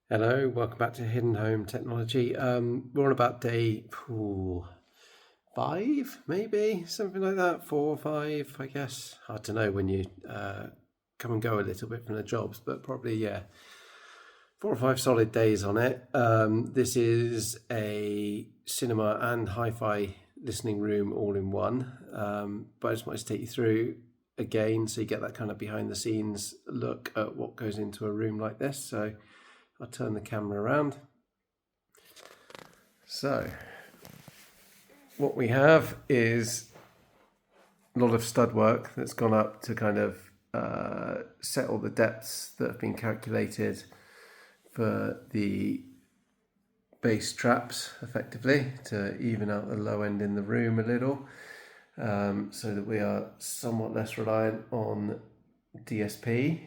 Hello, welcome back to Hidden Home Technology. We're on about day 5, maybe, something like that, 4 or 5, I guess. Hard to know when you come and go a little bit from the jobs, but probably, yeah, 4 or 5 solid days on it. This is a cinema and hi-fi listening room all in one, but I just wanted to take you through again so you get that kind of behind the scenes look at what goes into a room like this. So I'll turn the camera around. So what we have is a lot of stud work that's gone up to kind of set all the depths that have been calculated for the bass traps effectively to even out the low end in the room a little, so that we are somewhat less reliant on DSP,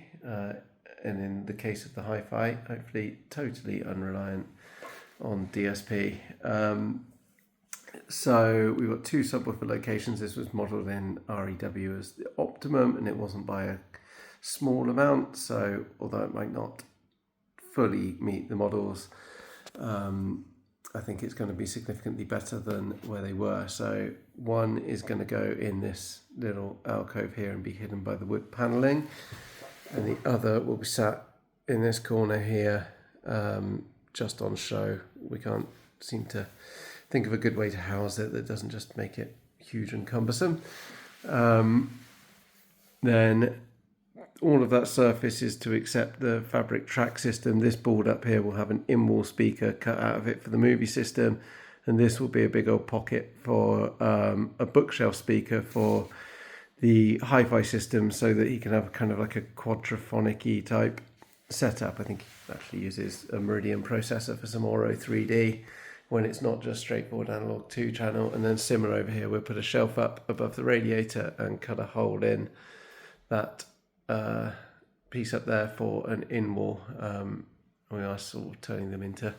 and in the case of the hi-fi, hopefully totally unreliant on DSP. So we've got 2 subwoofer locations. This was modelled in REW as the optimum, and it wasn't by a small amount. So although it might not fully meet the models, I think it's going to be significantly better than where they were. So one is going to go in this little alcove here and be hidden by the wood panelling, and the other will be sat in this corner here, just on show. We can't seem to think of a good way to house it that doesn't just make it huge and cumbersome. Then all of that surface is to accept the fabric track system. This board up here will have an in-wall speaker cut out of it for the movie system, and this will be a big old pocket for a bookshelf speaker for the hi-fi system, so that he can have kind of like a quadraphonic-y type setup. I think he actually uses a Meridian processor for some Auro 3D when it's not just straightforward analog 2 channel. And then similar over here, we'll put a shelf up above the radiator and cut a hole in that piece up there for an in-wall. We are sort of turning them into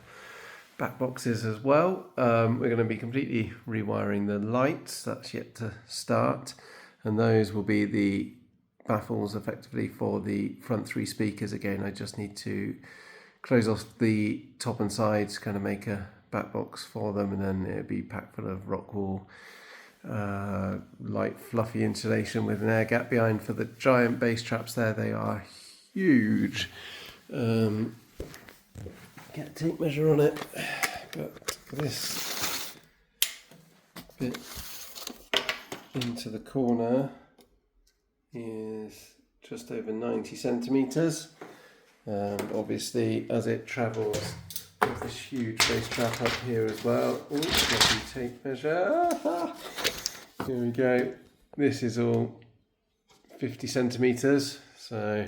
back boxes as well. We're going to be completely rewiring the lights. That's yet to start. And those will be the baffles effectively for the front 3 speakers. Again, I just need to close off the top and sides, kind of make a back box for them, and then it'll be packed full of rock wool, light fluffy insulation with an air gap behind for the giant bass traps there. They are huge. Get a tape measure on it, but this bit into the corner is just over 90 centimeters, and obviously as it travels with this huge bass trap up here as well. Ooh, lovely tape measure. Here we go. This is all 50 centimeters, so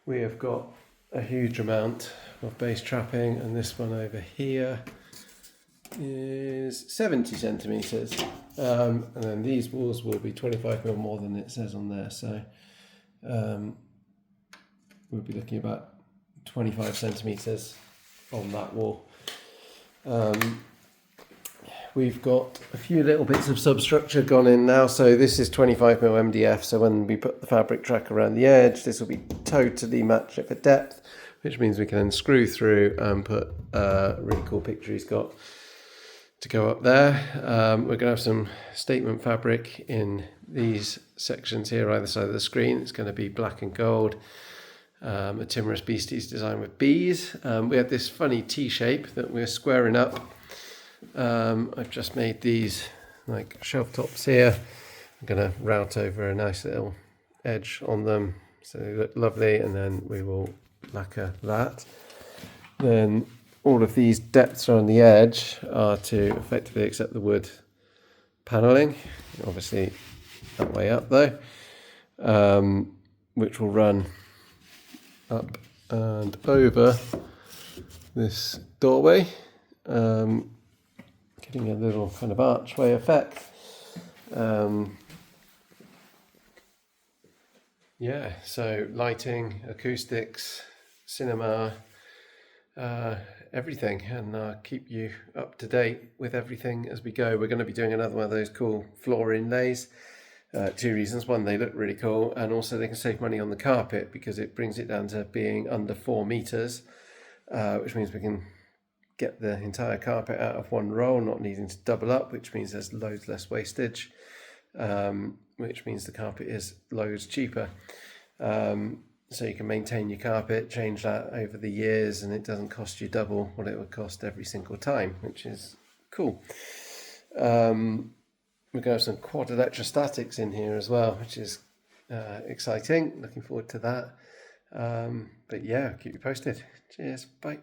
we have got a huge amount of bass trapping, and this one over here is 70 centimeters, and then these walls will be 25mm more than it says on there, so we'll be looking about 25 centimeters on that wall. We've got a few little bits of substructure gone in now. So this is 25mm MDF, so when we put the fabric track around the edge, this will be totally match it for depth, which means we can then screw through and put a really cool picture he's got to go up there. We're going to have some statement fabric in these sections here either side of the screen. It's going to be black and gold, a timorous beasties designed with bees. We have this funny T-shape that we're squaring up. I've just made these like shelf tops here. I'm going to route over a nice little edge on them so they look lovely, and then we will lacquer that. Then all of these depths around the edge are to effectively accept the wood panelling, obviously that way up though, which will run up and over this doorway, getting a little kind of archway effect. Yeah, so lighting, acoustics, cinema, everything, and keep you up to date with everything as we go. We're going to be doing another one of those cool floor inlays. 2 reasons. One, they look really cool, and also they can save money on the carpet because it brings it down to being under 4 meters. which means we can get the entire carpet out of one roll, not needing to double up, which means there's loads less wastage, which means the carpet is loads cheaper. So you can maintain your carpet, change that over the years, and it doesn't cost you double what it would cost every single time, which is cool. We're going to have some quad electrostatics in here as well, which is exciting. Looking forward to that. But yeah, keep you posted. Cheers. Bye.